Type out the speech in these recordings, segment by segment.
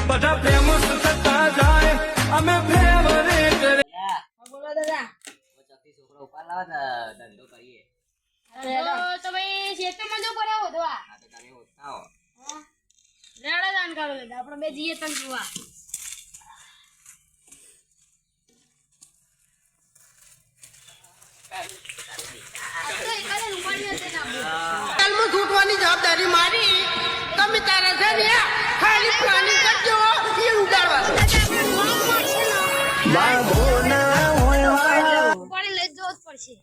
બધા પ્રેમ થતા જાય અમે પ્રેમ રે કરે. બોલો દાદા. ચોથી છોકરો ઉપાડ લાવો ને ધંધો કરીએ. તો ભાઈ ખેતરમાં જો પડ્યો હોધવા. આ તો તારે હોતા હો. રેડા દાન કરો દાદા આપણે બે જઈએ તન જોવા. કાલમાં છૂટવાની જવાબદારી મારી. તમે તારા છે ને ખાલી પ્લાનિંગ કરજો એ ઉડાડવા. પાણી લઈ જવો જ પડશે.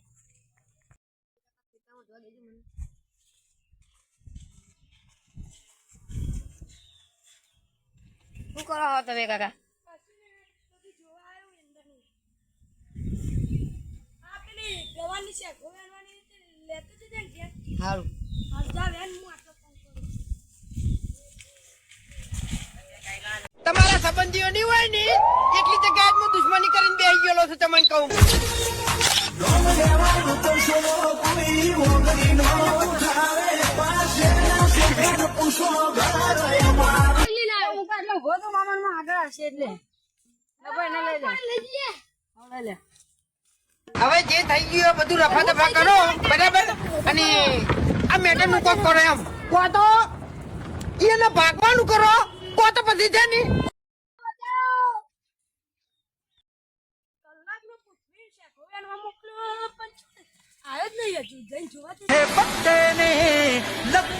શું કરો છો તમે કાકા? સારું. તમારા સંબંધીઓ નહીં હોય ને એટલી જગ્યાએ હું દુશ્મની કરીને બેસી ગયેલો છું તમને કહું. હવે જે થઈ ગયું બધું રફા દફા કરો બરાબર. અને આ મેટર નું કોક કરો એમ કો તો એને ભાગવાનું કરો કો તો પછી છે ને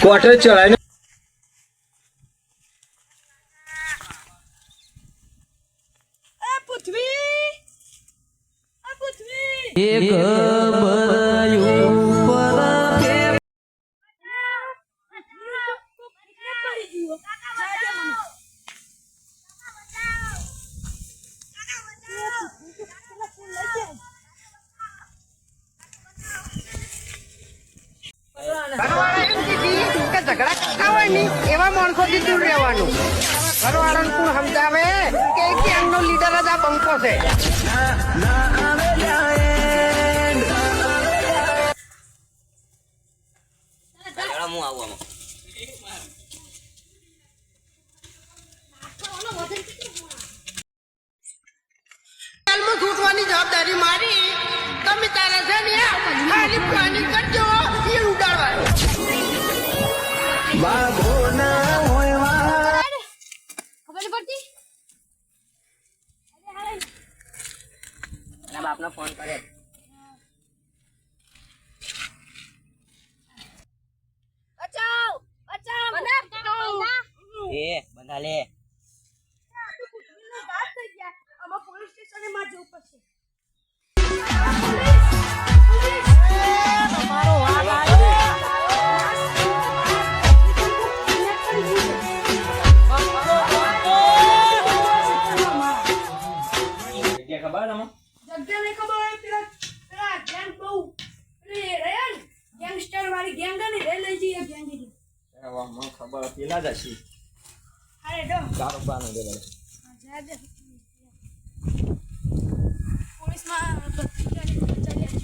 ક્વાર્ટર ચડાય ઝઘડા કરતા હોય ને એવા માણસોથી દૂર રહેવાનું. ઘરવાળાને કોણ સમજાવે કે ગેંગનો લીડર જ આ બંકો છે. ચાલો હું આવું આમાં. કાલમાં છૂટવાની જવાબદારી મારી. તમે તારા છે ને ખાલી પ્લાનિંગ કરજો એ ઉડાડવા. ખબર નહીં પડતી? એના બાપનો ફોન કરે. બચાવ બચાવ એ બંધા લે. પોલીસ સ્ટેશને માં જવું પડશે. ખબર આમાં જગ્યા નહીં ખબર. પેલા ગેંગ બહુ પેલી રહ્યા ને ગેંગસ્ટર વાળી ગેંગ ને રે લઈ જઈએ ગેંગ ની. મને ખબર પેલા જ હશે. અરે ડો દારૂ બાનું દે બરાબર. જા દે. પોલીસ માં ચાલ્યા.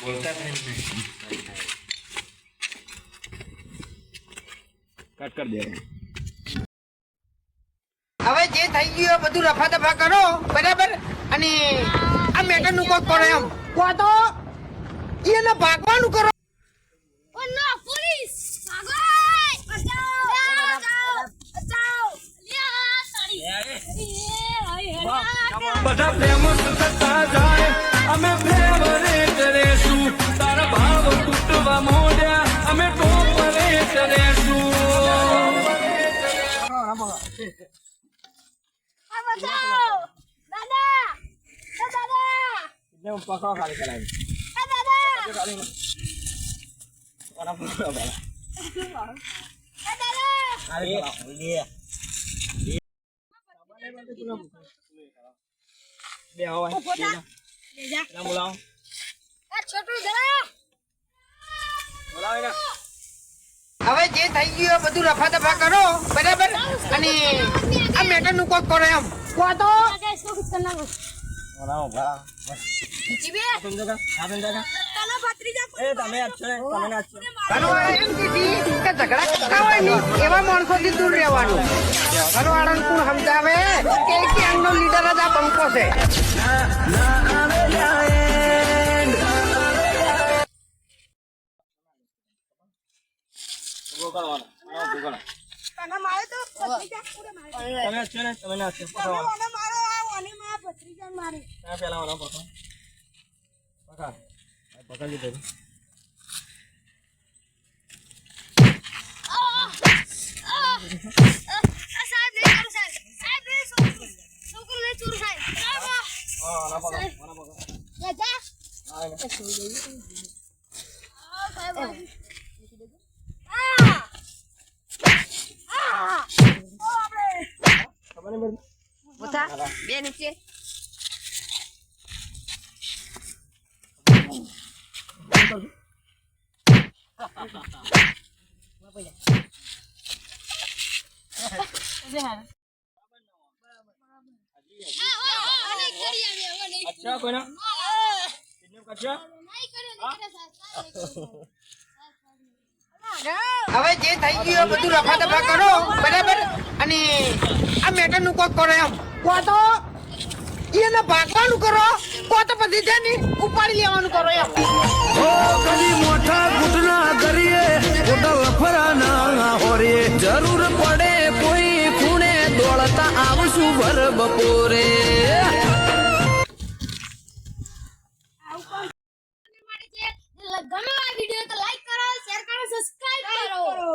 બોલતા નહીં કટ કર દે. હવે જે થઈ ગયું બધું રફા દફા કરો બરાબર. અને આ મેટર નું કોક કરો એમ કો તો એને ભાગવાનું કરો. ઓ નો પોલીસ ભાગો. બચાવ બચાવ લ્યા તાળી. બધા પ્રેમ થતા જાય અમે પ્રેમ રે કરીશું. તારા ભાવ તૂટવા મોડ્યા અમે ટોપ રે કરીશું. આ બચાવ દાદા દાદા પકડો ખાલી કરાવી દાદા ખાલી ઓના પકડો દાદા અરે લે. બે હવા પોતા લે જા. બોલાવો. આ છોટું જરા હવે જે થઈ ગયું એ બધું રફા દફા કરો બરાબર અને આ મેટર નું કોક કરો એમ કો તો ઘરવાળા એમ કીધી કે ઝઘડા કરતા હોય ને એવા માણસોથી દૂર રહેવાનું. ઘરવાળાને કોણ સમજાવે કે ગેંગનો લીડર જ આ બંકો છે. તને મારે તો ભત્રીજા પૂરે મારે. તમે ઓને મારો આ ઓને મારા ભત્રીજાને મારે. બે નીચે अच्छा कोई ना હવે જે થઈ ગયું એ બધું રફા દફા કરો બરાબર અને આ મેટર નું કોક કરો એમ કો તો એને ભાગવાનું કરો કો તો પછી છે ને ઉપાડી લેવાનું કરો એમ. કદી મોટા ઘૂંટના કરીએ હોટલ ફરાના હોરીએ જરૂર પડે કોઈ ખૂણે દોડતા આવશું ભર બપોરે. ગમે આ વિડિયો તો લાઈક કરો, શેર કરો, સબસ્ક્રાઇબ કરો.